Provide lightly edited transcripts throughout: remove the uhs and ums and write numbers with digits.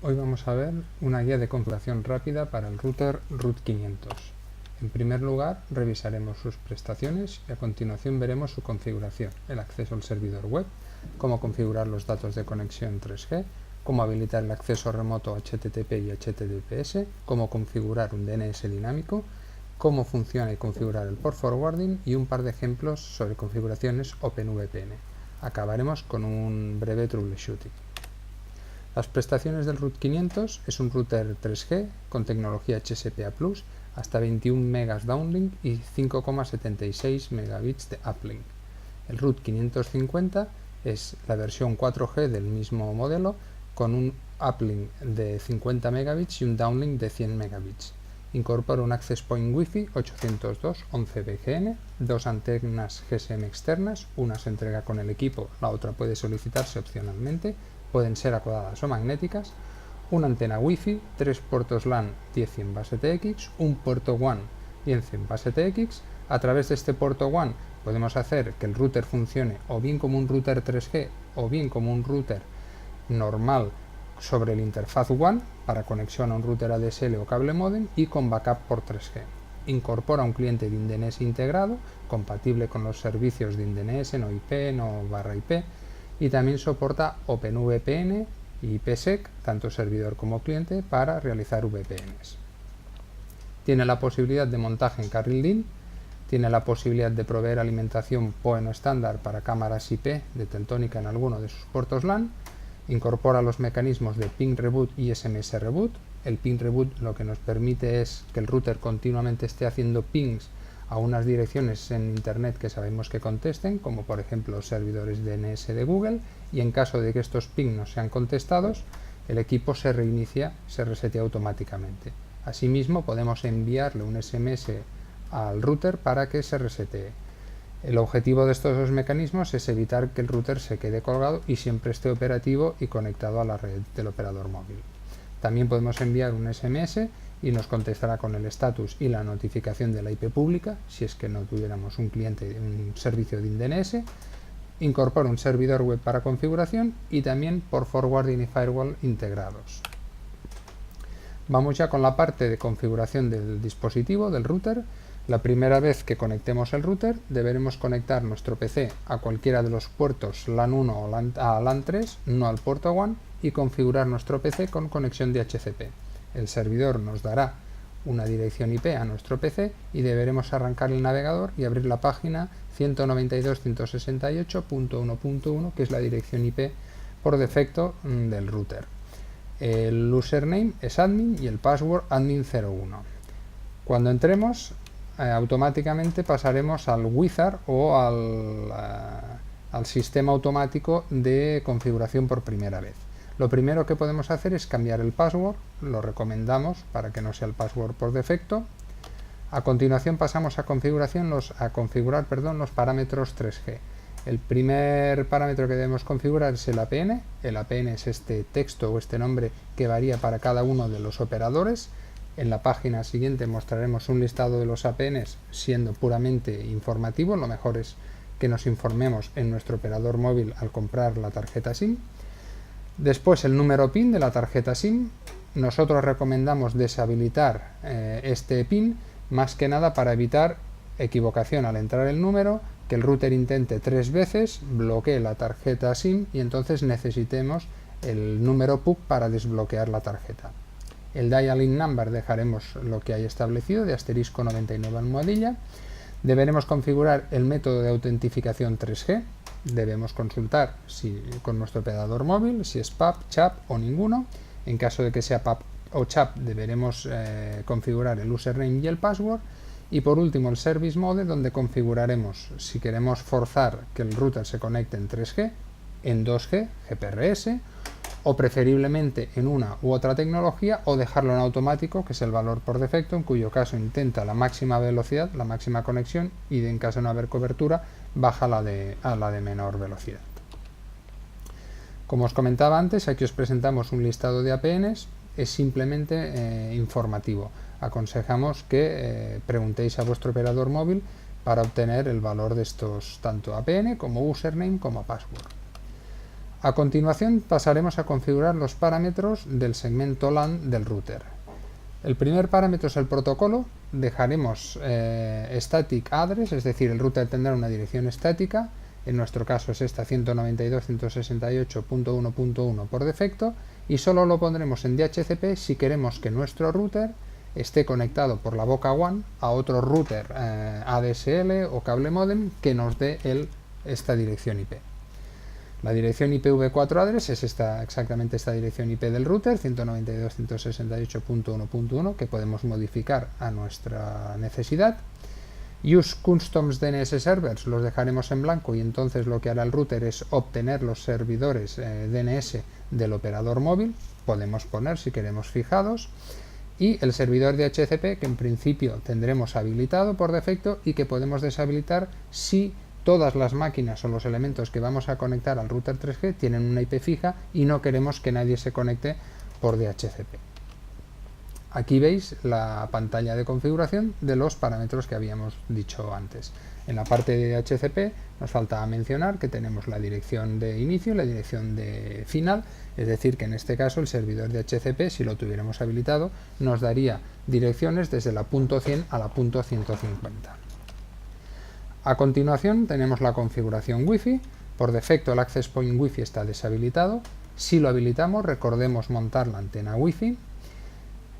Hoy vamos a ver una guía de configuración rápida para el router RUT500. En primer lugar, revisaremos sus prestaciones y a continuación veremos su configuración, el acceso al servidor web, cómo configurar los datos de conexión 3G, cómo habilitar el acceso remoto HTTP y HTTPS, cómo configurar un DNS dinámico, cómo funciona y configurar el port forwarding y un par de ejemplos sobre configuraciones OpenVPN. Acabaremos con un breve troubleshooting. Las prestaciones del RUT500 es un router 3G con tecnología HSPA+, hasta 21 megas downlink y 5,76 megabits de uplink. El RUT550 es la versión 4G del mismo modelo con un uplink de 50 megabits y un downlink de 100 megabits. Incorpora un access point Wi-Fi 802.11bgn, dos antenas GSM externas, una se entrega con el equipo, la otra puede solicitarse opcionalmente, pueden ser acodadas o magnéticas, una antena Wi-Fi, 3 puertos LAN 10 en base TX, un puerto WAN 10 en base TX. A través de este puerto WAN podemos hacer que el router funcione o bien como un router 3G o bien como un router normal sobre la interfaz WAN para conexión a un router ADSL o cable modem y con backup por 3G. Incorpora un cliente de InDNS integrado, compatible con los servicios de InDNS, no IP, no /IP, y también soporta OpenVPN y IPsec, tanto servidor como cliente, para realizar VPNs. Tiene la posibilidad de montaje en carril DIN, tiene la posibilidad de proveer alimentación PoE no estándar para cámaras IP de Teltónica en alguno de sus puertos LAN, incorpora los mecanismos de ping reboot y SMS reboot. El ping reboot lo que nos permite es que el router continuamente esté haciendo pings a unas direcciones en internet que sabemos que contesten, como por ejemplo los servidores DNS de Google, y en caso de que estos pings no sean contestados, el equipo se reinicia, se resetea automáticamente. Asimismo, podemos enviarle un SMS al router para que se resetee. El objetivo de estos dos mecanismos es evitar que el router se quede colgado y siempre esté operativo y conectado a la red del operador móvil. También podemos enviar un SMS y nos contestará con el estatus y la notificación de la IP pública, si es que no tuviéramos un cliente, un servicio de InDNS. Incorpora un servidor web para configuración y también por forwarding y firewall integrados. Vamos ya con la parte de configuración del dispositivo, del router. La primera vez que conectemos el router deberemos conectar nuestro PC a cualquiera de los puertos LAN 1 o LAN 3, no al puerto WAN, y configurar nuestro PC con conexión de DHCP. El servidor nos dará una dirección IP a nuestro PC y deberemos arrancar el navegador y abrir la página 192.168.1.1, que es la dirección IP por defecto del router. El username es admin y el password admin01. Cuando entremos, automáticamente pasaremos al wizard o al sistema automático de configuración por primera vez. Lo primero que podemos hacer es cambiar el password, lo recomendamos para que no sea el password por defecto. A continuación pasamos a configurar los parámetros 3G. El primer parámetro que debemos configurar es el APN. El APN es este texto o este nombre que varía para cada uno de los operadores. En la página siguiente mostraremos un listado de los APNs siendo puramente informativo. Lo mejor es que nos informemos en nuestro operador móvil al comprar la tarjeta SIM. Después el número PIN de la tarjeta SIM. Nosotros recomendamos deshabilitar este PIN más que nada para evitar equivocación al entrar el número, que el router intente 3 veces, bloquee la tarjeta SIM y entonces necesitemos el número PUC para desbloquear la tarjeta. El dial-in number dejaremos lo que hay establecido de asterisco 99 almohadilla. Deberemos configurar el método de autentificación 3G. Debemos consultar con nuestro operador móvil si es PAP, CHAP o ninguno. En caso de que sea PAP o CHAP deberemos configurar el username y el password. Y por último el service mode, donde configuraremos si queremos forzar que el router se conecte en 3G, en 2G, GPRS, o preferiblemente en una u otra tecnología, o dejarlo en automático, que es el valor por defecto, en cuyo caso intenta la máxima velocidad, la máxima conexión, y en caso de no haber cobertura baja a la de menor velocidad. Como os comentaba antes, aquí os presentamos un listado de APNs, es simplemente informativo. Aconsejamos que preguntéis a vuestro operador móvil para obtener el valor de estos tanto APN como username como password. A continuación pasaremos a configurar los parámetros del segmento LAN del router. El primer parámetro es el protocolo. Dejaremos static address, es decir, el router tendrá una dirección estática. En nuestro caso es esta 192.168.1.1 por defecto, y solo lo pondremos en DHCP si queremos que nuestro router esté conectado por la boca WAN a otro router ADSL o cable modem que nos dé esta dirección IP. La dirección IPv4 address es exactamente esta dirección IP del router, 192.168.1.1, que podemos modificar a nuestra necesidad. Use Customs DNS Servers los dejaremos en blanco, y entonces lo que hará el router es obtener los servidores DNS del operador móvil. Podemos poner, si queremos, fijados. Y el servidor de DHCP, que en principio tendremos habilitado por defecto y que podemos deshabilitar si todas las máquinas o los elementos que vamos a conectar al router 3G tienen una IP fija y no queremos que nadie se conecte por DHCP. Aquí veis la pantalla de configuración de los parámetros que habíamos dicho antes. En la parte de DHCP nos faltaba mencionar que tenemos la dirección de inicio y la dirección de final, es decir, que en este caso el servidor de DHCP, si lo tuviéramos habilitado, nos daría direcciones desde la .100 a la .150. A continuación tenemos la configuración Wi-Fi. Por defecto el Access Point Wi-Fi está deshabilitado. Si lo habilitamos, recordemos montar la antena Wi-Fi.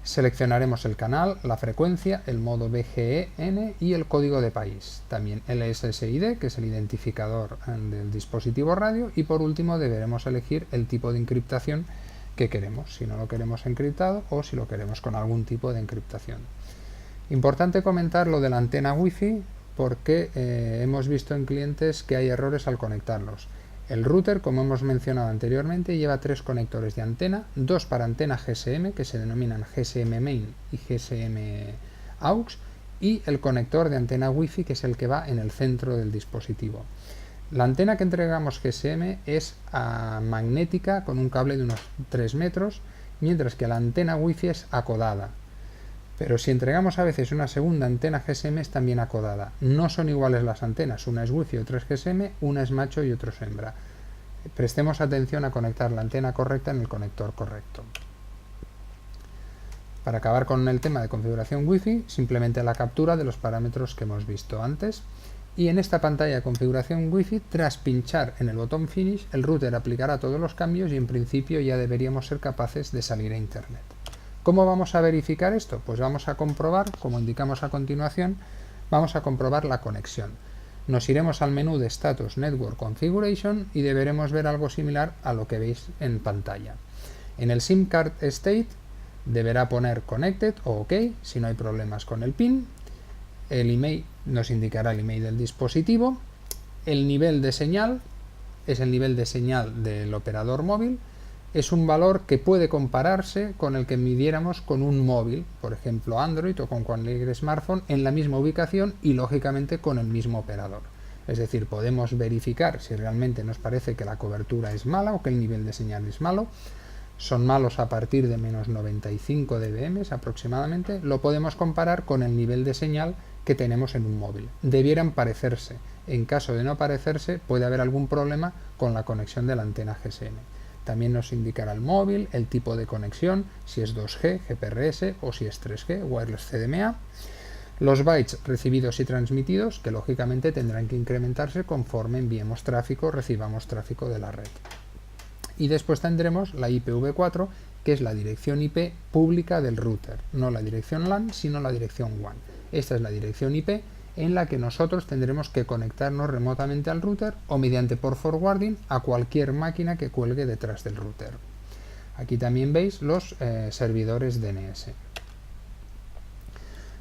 Seleccionaremos el canal, la frecuencia, el modo BGEN y el código de país. También el SSID, que es el identificador del dispositivo radio. Y por último deberemos elegir el tipo de encriptación que queremos, si no lo queremos encriptado o si lo queremos con algún tipo de encriptación. Importante comentar lo de la antena Wi-Fi, porque hemos visto en clientes que hay errores al conectarlos. El router, como hemos mencionado anteriormente, lleva 3 conectores de antena, 2 para antena GSM, que se denominan GSM Main y GSM AUX, y el conector de antena Wi-Fi, que es el que va en el centro del dispositivo. La antena que entregamos GSM es magnética, con un cable de unos 3 metros, mientras que la antena Wi-Fi es acodada. Pero si entregamos a veces una segunda antena GSM, es también acodada. No son iguales las antenas, una es Wi-Fi y otra es GSM, una es macho y otra es hembra. Prestemos atención a conectar la antena correcta en el conector correcto. Para acabar con el tema de configuración Wi-Fi, simplemente la captura de los parámetros que hemos visto antes. Y en esta pantalla de configuración Wi-Fi, tras pinchar en el botón Finish, el router aplicará todos los cambios y en principio ya deberíamos ser capaces de salir a Internet. ¿Cómo vamos a verificar esto? Pues vamos a comprobar, como indicamos a continuación, vamos a comprobar la conexión. Nos iremos al menú de Status Network Configuration y deberemos ver algo similar a lo que veis en pantalla. En el SIM Card State deberá poner Connected o OK si no hay problemas con el PIN. El email nos indicará el email del dispositivo. El nivel de señal es el nivel de señal del operador móvil. Es un valor que puede compararse con el que midiéramos con un móvil, por ejemplo Android o con cualquier smartphone, en la misma ubicación y lógicamente con el mismo operador. Es decir, podemos verificar si realmente nos parece que la cobertura es mala o que el nivel de señal es malo. Son malos a partir de menos 95 dBm aproximadamente. Lo podemos comparar con el nivel de señal que tenemos en un móvil. Debieran parecerse. En caso de no parecerse, puede haber algún problema con la conexión de la antena GSM. También nos indicará el móvil, el tipo de conexión, si es 2G, GPRS o si es 3G, Wireless CDMA. Los bytes recibidos y transmitidos, que lógicamente tendrán que incrementarse conforme enviemos tráfico, recibamos tráfico de la red. Y después tendremos la IPv4, que es la dirección IP pública del router, no la dirección LAN, sino la dirección WAN. Esta es la dirección IP en la que nosotros tendremos que conectarnos remotamente al router o mediante port forwarding a cualquier máquina que cuelgue detrás del router. Aquí también veis los servidores DNS.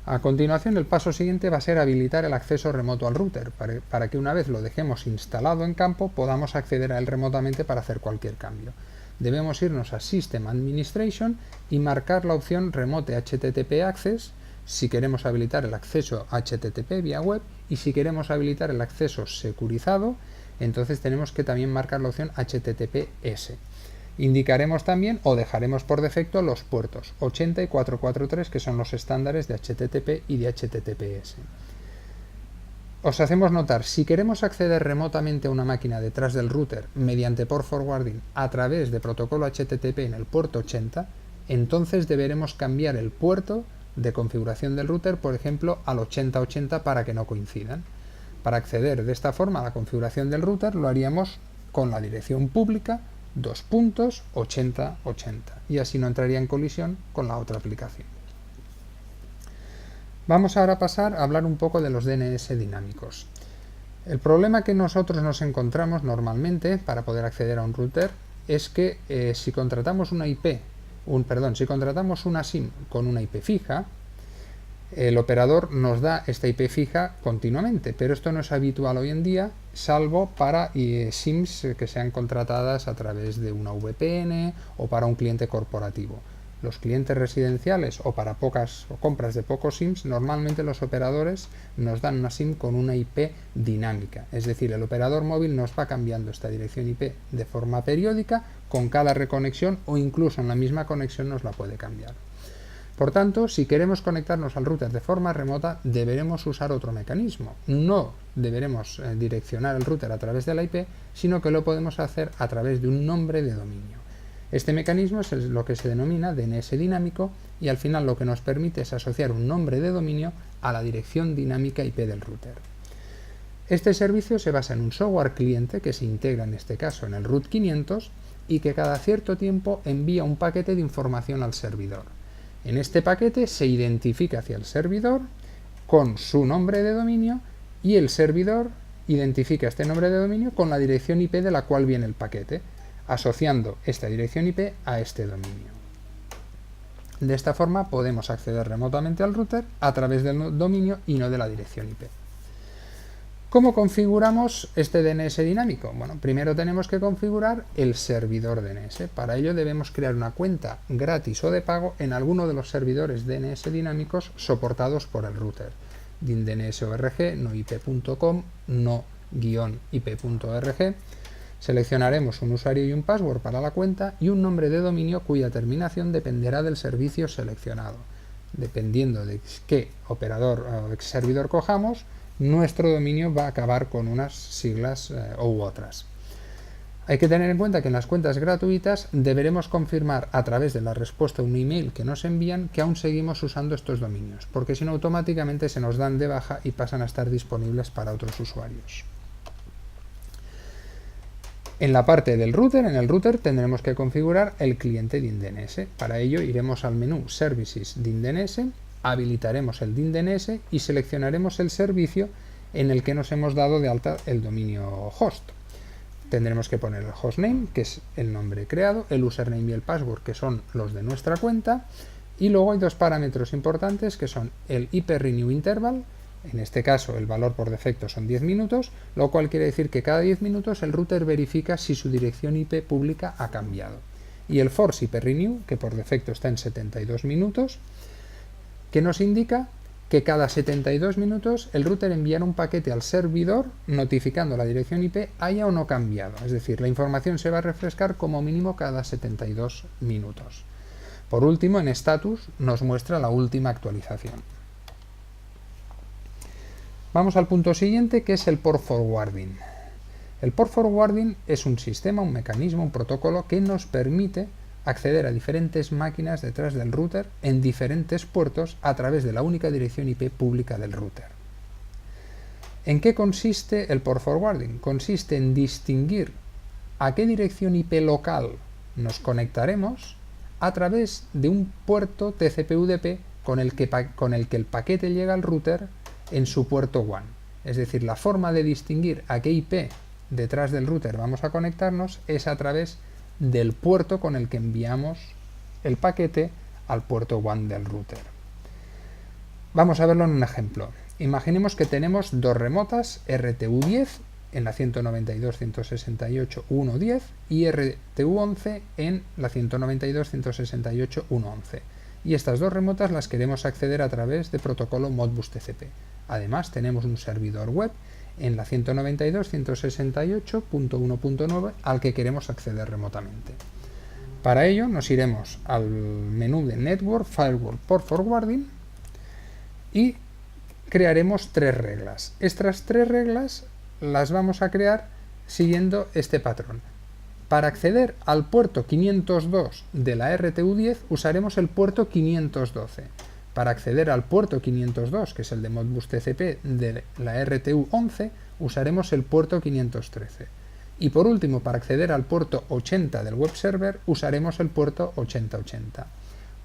A continuación, el paso siguiente va a ser habilitar el acceso remoto al router, para que una vez lo dejemos instalado en campo podamos acceder a él remotamente para hacer cualquier cambio. Debemos irnos a System Administration y marcar la opción Remote HTTP Access si queremos habilitar el acceso HTTP vía web, y si queremos habilitar el acceso securizado, entonces tenemos que también marcar la opción HTTPS. Indicaremos también o dejaremos por defecto los puertos 80 y 443, que son los estándares de HTTP y de HTTPS. os hacemos notar, si queremos acceder remotamente a una máquina detrás del router mediante port forwarding a través de protocolo HTTP en el puerto 80, entonces deberemos cambiar el puerto de configuración del router, por ejemplo, al 8080 para que no coincidan. Para acceder de esta forma a la configuración del router lo haríamos con la dirección pública 2.8080 y así no entraría en colisión con la otra aplicación. Vamos ahora a pasar a hablar un poco de los DNS dinámicos. El problema que nosotros nos encontramos normalmente para poder acceder a un router es que si contratamos una SIM con una IP fija, el operador nos da esta IP fija continuamente, pero esto no es habitual hoy en día, salvo para SIMs que sean contratadas a través de una VPN o para un cliente corporativo. Los clientes residenciales o para compras de pocos SIMs, normalmente los operadores nos dan una SIM con una IP dinámica, es decir, el operador móvil nos va cambiando esta dirección IP de forma periódica con cada reconexión o incluso en la misma conexión nos la puede cambiar. Por tanto, si queremos conectarnos al router de forma remota, deberemos usar otro mecanismo. No deberemos direccionar el router a través de la IP, sino que lo podemos hacer a través de un nombre de dominio. Este mecanismo es lo que se denomina DNS dinámico y al final lo que nos permite es asociar un nombre de dominio a la dirección dinámica IP del router. Este servicio se basa en un software cliente que se integra en este caso en el root 500 y que cada cierto tiempo envía un paquete de información al servidor. En este paquete se identifica hacia el servidor con su nombre de dominio y el servidor identifica este nombre de dominio con la dirección IP de la cual viene el paquete, asociando esta dirección IP a este dominio. De esta forma podemos acceder remotamente al router a través del dominio y no de la dirección IP. ¿Cómo configuramos este DNS dinámico? Bueno, primero tenemos que configurar el servidor DNS. Para ello debemos crear una cuenta gratis o de pago en alguno de los servidores DNS dinámicos soportados por el router. DNS.org, noip.com, no-ip.org. Seleccionaremos un usuario y un password para la cuenta y un nombre de dominio cuya terminación dependerá del servicio seleccionado. Dependiendo de qué operador o servidor cojamos, nuestro dominio va a acabar con unas siglas u otras. Hay que tener en cuenta que en las cuentas gratuitas deberemos confirmar a través de la respuesta a un email que nos envían que aún seguimos usando estos dominios, porque si no automáticamente se nos dan de baja y pasan a estar disponibles para otros usuarios. En la parte del router, en el router tendremos que configurar el cliente DIN-DNS. Para ello iremos al menú Services DIN-DNS, habilitaremos el DIN-DNS y seleccionaremos el servicio en el que nos hemos dado de alta el dominio host. Tendremos que poner el hostname, que es el nombre creado, el username y el password, que son los de nuestra cuenta, y luego hay dos parámetros importantes que son el IP Renew Interval. En este caso el valor por defecto son 10 minutos, lo cual quiere decir que cada 10 minutos el router verifica si su dirección IP pública ha cambiado. Y el Force IP Renew, que por defecto está en 72 minutos, que nos indica que cada 72 minutos el router enviará un paquete al servidor notificando la dirección IP haya o no cambiado. Es decir, la información se va a refrescar como mínimo cada 72 minutos. Por último, en Status nos muestra la última actualización. Vamos al punto siguiente, que es el port forwarding. El port forwarding es un sistema, un mecanismo, un protocolo que nos permite acceder a diferentes máquinas detrás del router en diferentes puertos a través de la única dirección IP pública del router. ¿En qué consiste el port forwarding? Consiste en distinguir a qué dirección IP local nos conectaremos a través de un puerto TCP/UDP con el que el paquete llega al router en su puerto WAN. Es decir, la forma de distinguir a qué IP detrás del router vamos a conectarnos es a través del puerto con el que enviamos el paquete al puerto WAN del router. Vamos a verlo en un ejemplo. Imaginemos que tenemos dos remotas RTU10 en la 192.168.1.10 y RTU11 en la 192.168.1.11. Y estas dos remotas las queremos acceder a través de protocolo Modbus TCP. Además tenemos un servidor web en la 192.168.1.9 al que queremos acceder remotamente. Para ello nos iremos al menú de Network, Firewall, Port Forwarding y crearemos 3 reglas. Estas 3 reglas las vamos a crear siguiendo este patrón. Para acceder al puerto 502 de la RTU10 usaremos el puerto 512. Para acceder al puerto 502, que es el de Modbus TCP de la RTU11, usaremos el puerto 513. Y por último, para acceder al puerto 80 del web server, usaremos el puerto 8080.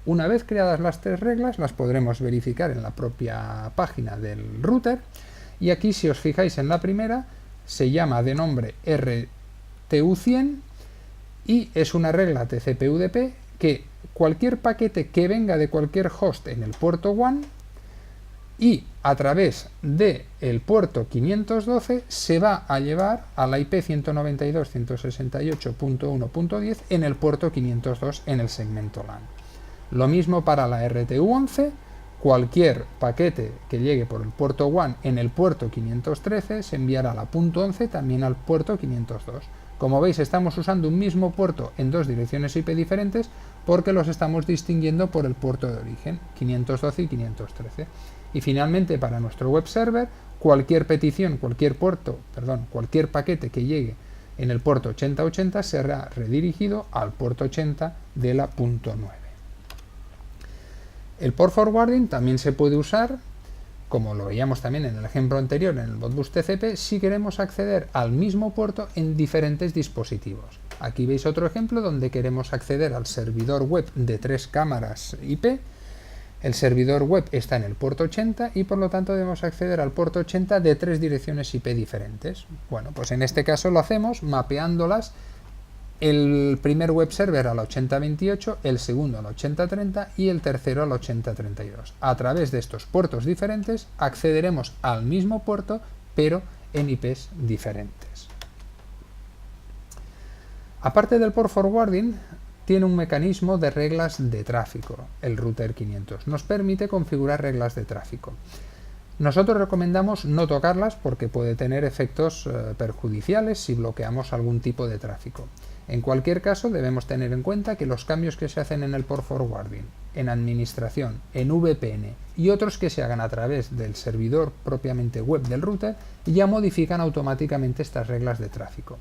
Una vez creadas las 3 reglas, las podremos verificar en la propia página del router. Y aquí, si os fijáis en la primera, se llama de nombre RTU100 y es una regla TCP/UDP que cualquier paquete que venga de cualquier host en el puerto WAN y a través del puerto 512 se va a llevar a la IP 192.168.1.10 en el puerto 502 en el segmento LAN. Lo mismo para la RTU11, cualquier paquete que llegue por el puerto WAN en el puerto 513 se enviará a la punto 11 también al puerto 502. Como veis, estamos usando un mismo puerto en 2 direcciones IP diferentes porque los estamos distinguiendo por el puerto de origen, 512 y 513. Y finalmente, para nuestro web server, cualquier petición, cualquier paquete que llegue en el puerto 8080 será redirigido al puerto 80 de la punto 9. El port forwarding también se puede usar, como lo veíamos también en el ejemplo anterior en el Modbus TCP, si queremos acceder al mismo puerto en diferentes dispositivos. Aquí veis otro ejemplo donde queremos acceder al servidor web de 3 cámaras IP. El servidor web está en el puerto 80 y por lo tanto debemos acceder al puerto 80 de 3 direcciones IP diferentes. Bueno, pues en este caso lo hacemos mapeándolas: el primer web server al 8028, el segundo al 8030 y el tercero al 8032. A través de estos puertos diferentes accederemos al mismo puerto, pero en IPs diferentes. Aparte del port forwarding, tiene un mecanismo de reglas de tráfico. El router 500 nos permite configurar reglas de tráfico. Nosotros recomendamos no tocarlas porque puede tener efectos perjudiciales si bloqueamos algún tipo de tráfico. En cualquier caso, debemos tener en cuenta que los cambios que se hacen en el port forwarding, en administración, en VPN y otros que se hagan a través del servidor propiamente web del router ya modifican automáticamente estas reglas de tráfico.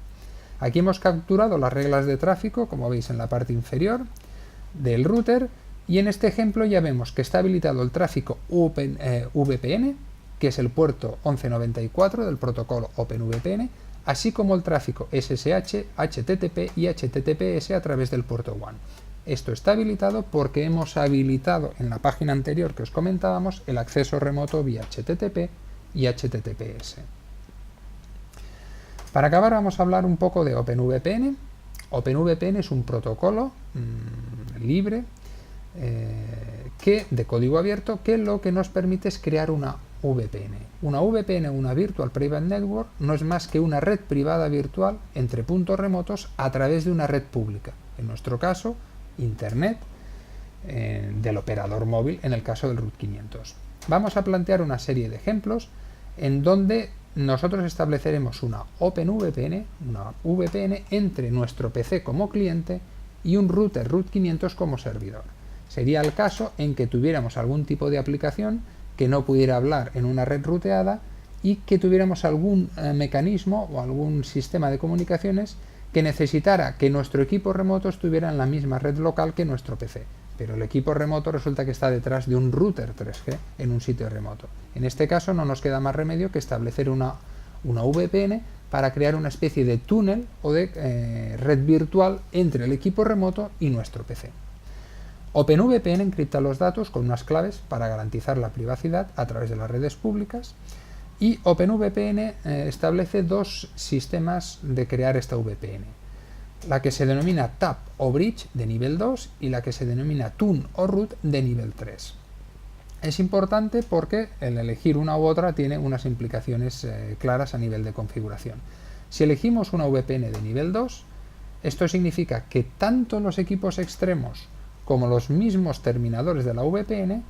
Aquí hemos capturado las reglas de tráfico, como veis en la parte inferior del router, y en este ejemplo ya vemos que está habilitado el tráfico VPN, que es el puerto 1194 del protocolo OpenVPN, así como el tráfico SSH, HTTP y HTTPS a través del puerto WAN. Esto está habilitado porque hemos habilitado en la página anterior que os comentábamos el acceso remoto vía HTTP y HTTPS. Para acabar vamos a hablar un poco de OpenVPN. OpenVPN es un protocolo libre de código abierto que lo que nos permite es crear una VPN. Una VPN, una Virtual Private Network, no es más que una red privada virtual entre puntos remotos a través de una red pública. En nuestro caso, Internet del operador móvil en el caso del RUT 500. Vamos a plantear una serie de ejemplos en donde nosotros estableceremos una OpenVPN, una VPN entre nuestro PC como cliente y un router RUT 500 como servidor. Sería el caso en que tuviéramos algún tipo de aplicación que no pudiera hablar en una red ruteada y que tuviéramos algún mecanismo o algún sistema de comunicaciones que necesitara que nuestro equipo remoto estuviera en la misma red local que nuestro PC. Pero el equipo remoto resulta que está detrás de un router 3G en un sitio remoto. En este caso no nos queda más remedio que establecer una VPN para crear una especie de túnel o de red virtual entre el equipo remoto y nuestro PC. OpenVPN encripta los datos con unas claves para garantizar la privacidad a través de las redes públicas y OpenVPN establece 2 sistemas de crear esta VPN. La que se denomina TAP o Bridge de nivel 2 y la que se denomina TUN o Root de nivel 3. Es importante porque el elegir una u otra tiene unas implicaciones claras a nivel de configuración. Si elegimos una VPN de nivel 2, esto significa que tanto los equipos extremos como los mismos terminadores de la VPN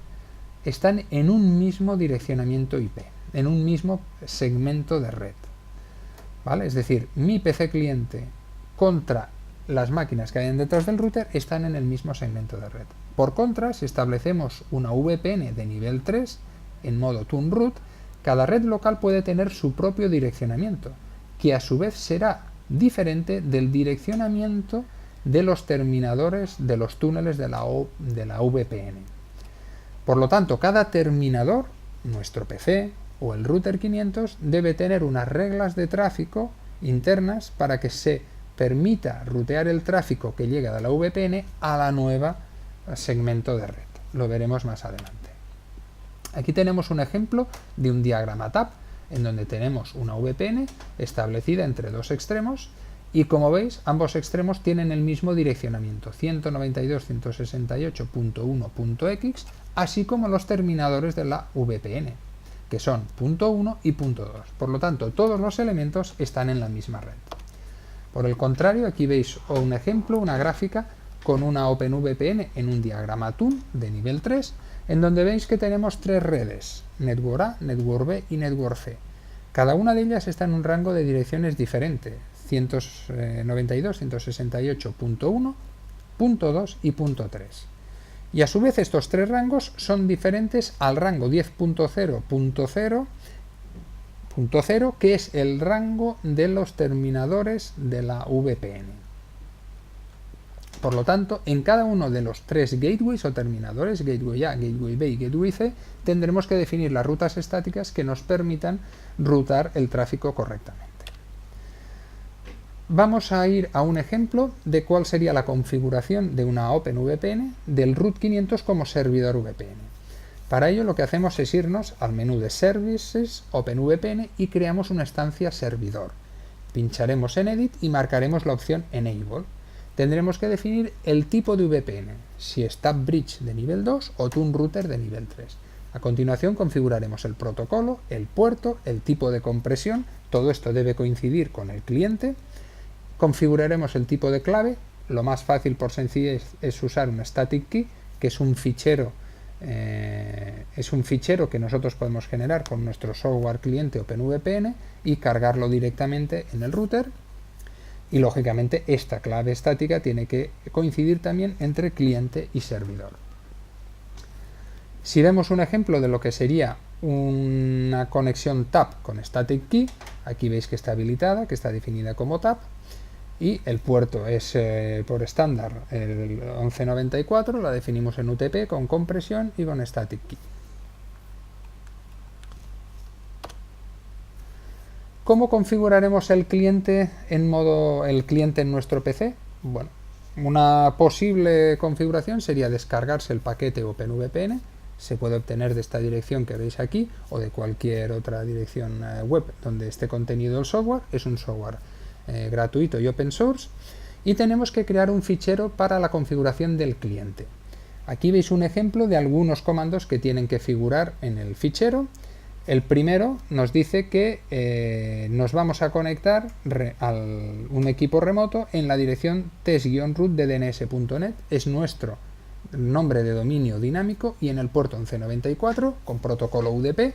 están en un mismo direccionamiento IP, en un mismo segmento de red. ¿Vale? Es decir, mi PC cliente contra las máquinas que hay detrás del router están en el mismo segmento de red. Por contra, si establecemos una VPN de nivel 3, en modo Tune Root, cada red local puede tener su propio direccionamiento, que a su vez será diferente del direccionamiento de los terminadores de los túneles de la VPN. Por lo tanto, cada terminador, nuestro PC o el router 500, debe tener unas reglas de tráfico internas para que se permita rutear el tráfico que llega de la VPN a la nueva segmento de red. Lo veremos más adelante. Aquí tenemos un ejemplo de un diagrama TAP en donde tenemos una VPN establecida entre dos extremos y, como veis, ambos extremos tienen el mismo direccionamiento, 192.168.1.x, así como los terminadores de la VPN, que son .1 y .2. Por lo tanto, todos los elementos están en la misma red. Por el contrario, aquí veis un ejemplo, una gráfica con una OpenVPN en un diagrama TUN de nivel 3, en donde veis que tenemos tres redes, Network A, Network B y Network C. Cada una de ellas está en un rango de direcciones diferente, 192.168.1, .2 y .3. Y a su vez estos tres rangos son diferentes al rango 10.0.0, que es el rango de los terminadores de la VPN. Por lo tanto, en cada uno de los tres gateways o terminadores, Gateway A, Gateway B y Gateway C, tendremos que definir las rutas estáticas que nos permitan rutar el tráfico correctamente. Vamos a ir a un ejemplo de cuál sería la configuración de una OpenVPN del Root 500 como servidor VPN. Para ello lo que hacemos es irnos al menú de Services, OpenVPN y creamos una estancia servidor. Pincharemos en Edit y marcaremos la opción Enable. Tendremos que definir el tipo de VPN, si es Tap Bridge de nivel 2 o Tune Router de nivel 3. A continuación configuraremos el protocolo, el puerto, el tipo de compresión, todo esto debe coincidir con el cliente. Configuraremos el tipo de clave, lo más fácil por sencillez es usar un static key, que es un fichero que nosotros podemos generar con nuestro software cliente OpenVPN y cargarlo directamente en el router. Y lógicamente esta clave estática tiene que coincidir también entre cliente y servidor. Si vemos un ejemplo de lo que sería una conexión TAP con static key, aquí veis que está habilitada, que está definida como TAP, y el puerto es por estándar el 1194, la definimos en UTP con compresión y con static key. ¿Cómo configuraremos el cliente en nuestro PC? Bueno, una posible configuración sería descargarse el paquete OpenVPN. Se puede obtener de esta dirección que veis aquí o de cualquier otra dirección web donde esté contenido el software. Es un software gratuito y open source. Y tenemos que crear un fichero para la configuración del cliente. Aquí veis un ejemplo de algunos comandos que tienen que figurar en el fichero. El primero nos dice que nos vamos a conectar a un equipo remoto en la dirección test-root de dns.net. Es nuestro nombre de dominio dinámico y en el puerto 1194 con protocolo UDP.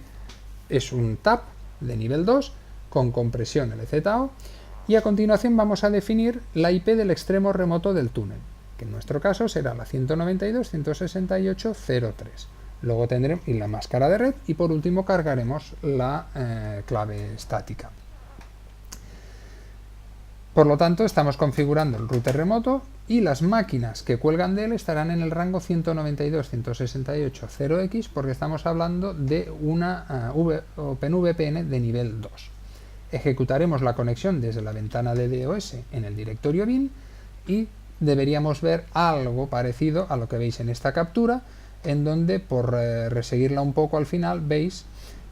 Es un TAP de nivel 2 con compresión LZO. Y a continuación vamos a definir la IP del extremo remoto del túnel, que en nuestro caso será la 192.168.0.3. Luego tendremos la máscara de red y por último cargaremos la clave estática. Por lo tanto, estamos configurando el router remoto y las máquinas que cuelgan de él estarán en el rango 192.168.0x porque estamos hablando de una OpenVPN de nivel 2. Ejecutaremos la conexión desde la ventana de DOS en el directorio bin y deberíamos ver algo parecido a lo que veis en esta captura, en donde, por reseguirla un poco al final, veis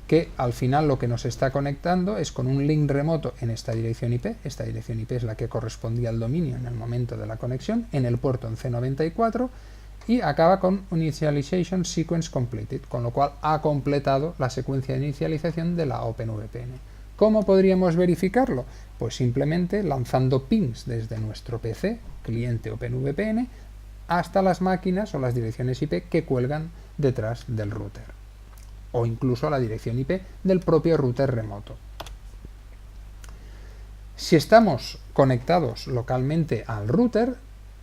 que al final lo que nos está conectando es con un link remoto en esta dirección IP. Esta dirección IP es la que correspondía al dominio en el momento de la conexión, en el puerto 1194, y acaba con Initialization Sequence Completed, con lo cual ha completado la secuencia de inicialización de la OpenVPN. ¿Cómo podríamos verificarlo? Pues simplemente lanzando pings desde nuestro PC, cliente OpenVPN, hasta las máquinas o las direcciones IP que cuelgan detrás del router, o incluso a la dirección IP del propio router remoto. Si estamos conectados localmente al router,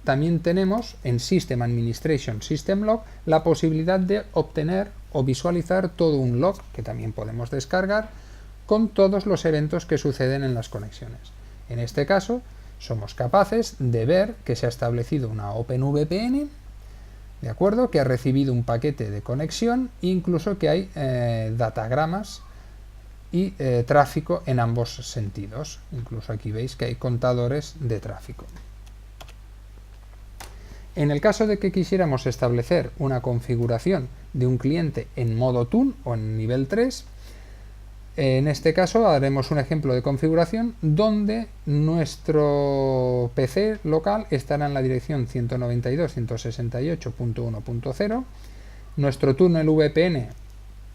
también tenemos en System Administration System Log la posibilidad de obtener o visualizar todo un log, que también podemos descargar, con todos los eventos que suceden en las conexiones. En este caso, somos capaces de ver que se ha establecido una OpenVPN, ¿de acuerdo?, que ha recibido un paquete de conexión, incluso que hay datagramas y tráfico en ambos sentidos. Incluso aquí veis que hay contadores de tráfico. En el caso de que quisiéramos establecer una configuración de un cliente en modo TUN o en nivel 3, en este caso haremos un ejemplo de configuración donde nuestro PC local estará en la dirección 192.168.1.0, nuestro túnel VPN,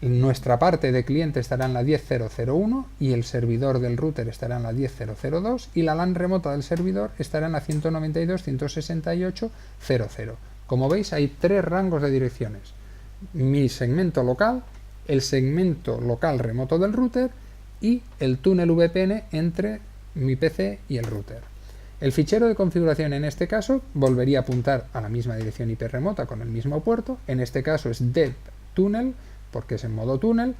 nuestra parte de cliente estará en la 10.0.0.1 y el servidor del router estará en la 10.0.0.2 y la LAN remota del servidor estará en la 192.168.0.0. Como veis, hay tres rangos de direcciones: mi segmento local, el segmento local remoto del router y el túnel VPN entre mi PC y el router. El fichero de configuración en este caso volvería a apuntar a la misma dirección IP remota con el mismo puerto. En este caso es dev.tunnel porque es en modo túnel,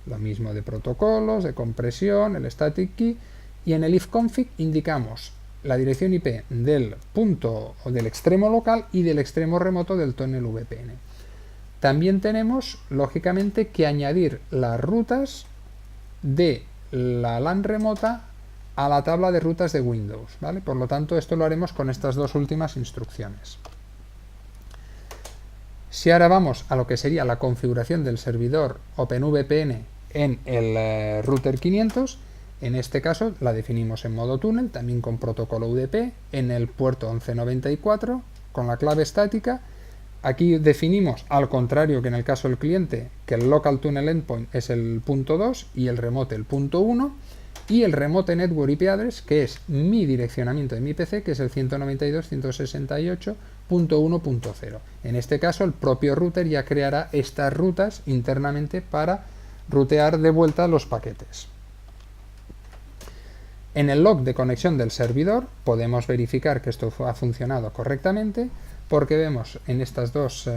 lo mismo de protocolos, de compresión, el static key, y en el ifconfig indicamos la dirección IP del punto o del extremo local y del extremo remoto del túnel VPN. También tenemos, lógicamente, que añadir las rutas de la LAN remota a la tabla de rutas de Windows, ¿vale? Por lo tanto, esto lo haremos con estas dos últimas instrucciones. Si ahora vamos a lo que sería la configuración del servidor OpenVPN en el router 500, en este caso la definimos en modo túnel, también con protocolo UDP, en el puerto 1194, con la clave estática. Aquí definimos, al contrario que en el caso del cliente, que el local tunnel endpoint es el punto 2 y el remote el punto 1, y el remote network IP address, que es mi direccionamiento de mi PC, que es el 192.168.1.0. En este caso, el propio router ya creará estas rutas internamente para rutear de vuelta los paquetes. En el log de conexión del servidor podemos verificar que esto ha funcionado correctamente, porque vemos en estas dos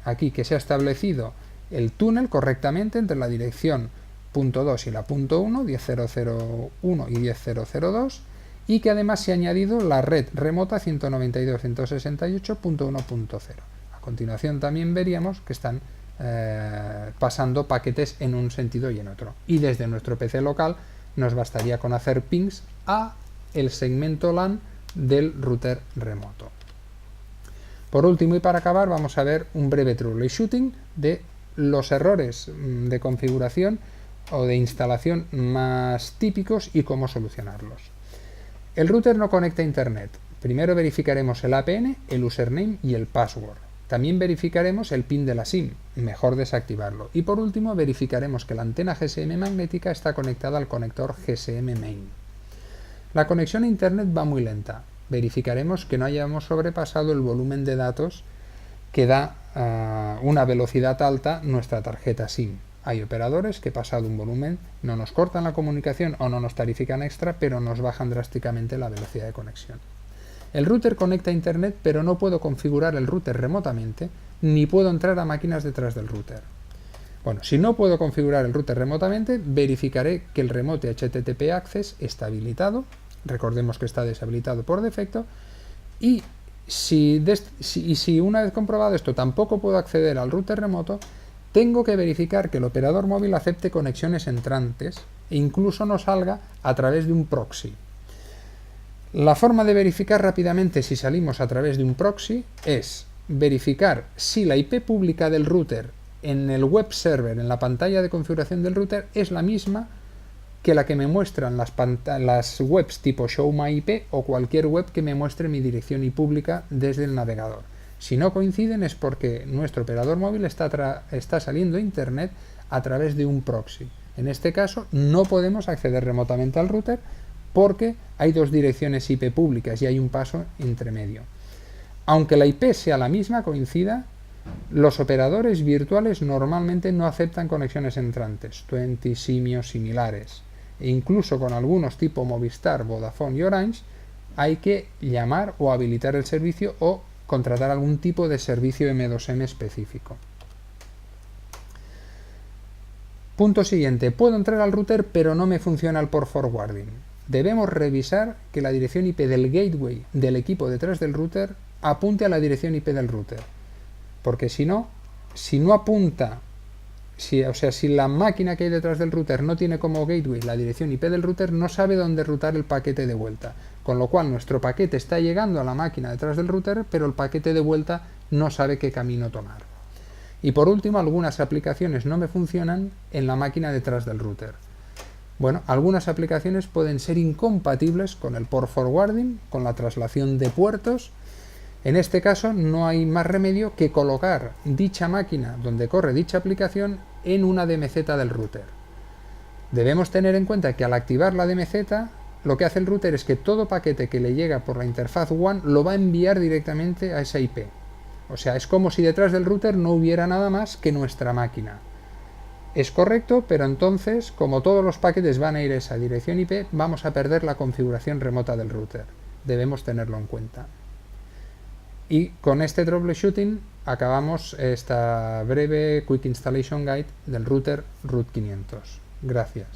aquí que se ha establecido el túnel correctamente entre la dirección punto 2 y la punto 1, 10.0.0.1 y 10.0.0.2, y que además se ha añadido la red remota 192.168.1.0. A continuación también veríamos que están pasando paquetes en un sentido y en otro. Y desde nuestro PC local nos bastaría con hacer pings a el segmento LAN del router remoto. Por último y para acabar, vamos a ver un breve troubleshooting de los errores de configuración o de instalación más típicos y cómo solucionarlos. El router no conecta a internet. Primero verificaremos el APN, el username y el password. También verificaremos el PIN de la SIM, mejor desactivarlo. Y por último verificaremos que la antena GSM magnética está conectada al conector GSM main. La conexión a internet va muy lenta. Verificaremos que no hayamos sobrepasado el volumen de datos que da una velocidad alta nuestra tarjeta SIM. Hay operadores que pasado un volumen no nos cortan la comunicación o no nos tarifican extra, pero nos bajan drásticamente la velocidad de conexión. El router conecta a internet, pero no puedo configurar el router remotamente, ni puedo entrar a máquinas detrás del router. Bueno, si no puedo configurar el router remotamente, verificaré que el remote HTTP Access está habilitado. Recordemos que está deshabilitado por defecto. Y si una vez comprobado esto tampoco puedo acceder al router remoto, tengo que verificar que el operador móvil acepte conexiones entrantes e incluso no salga a través de un proxy. La forma de verificar rápidamente si salimos a través de un proxy es verificar si la IP pública del router en el web server, en la pantalla de configuración del router, es la misma que la que me muestran las webs tipo Show My IP o cualquier web que me muestre mi dirección IP pública desde el navegador. Si no coinciden es porque nuestro operador móvil está saliendo a internet a través de un proxy. En este caso no podemos acceder remotamente al router porque hay dos direcciones IP públicas y hay un paso intermedio. Aunque la IP sea la misma, coincida, los operadores virtuales normalmente no aceptan conexiones entrantes, 20, Simio, similares. E incluso con algunos tipo Movistar, Vodafone y Orange hay que llamar o habilitar el servicio o contratar algún tipo de servicio M2M específico. Punto siguiente, puedo entrar al router pero no me funciona el port forwarding. Debemos revisar que la dirección IP del gateway del equipo detrás del router apunte a la dirección IP del router. Porque si no apunta, si la máquina que hay detrás del router no tiene como gateway la dirección IP del router, no sabe dónde rutar el paquete de vuelta. Con lo cual nuestro paquete está llegando a la máquina detrás del router, pero el paquete de vuelta no sabe qué camino tomar. Y por último, algunas aplicaciones no me funcionan en la máquina detrás del router. Bueno, algunas aplicaciones pueden ser incompatibles con el port forwarding, con la traslación de puertos. En este caso no hay más remedio que colocar dicha máquina donde corre dicha aplicación en una DMZ del router. Debemos tener en cuenta que al activar la DMZ, lo que hace el router es que todo paquete que le llega por la interfaz WAN lo va a enviar directamente a esa IP. O sea, es como si detrás del router no hubiera nada más que nuestra máquina. Es correcto, pero entonces, como todos los paquetes van a ir a esa dirección IP, vamos a perder la configuración remota del router. Debemos tenerlo en cuenta. Y con este troubleshooting acabamos esta breve Quick Installation Guide del router RUT 500. Gracias.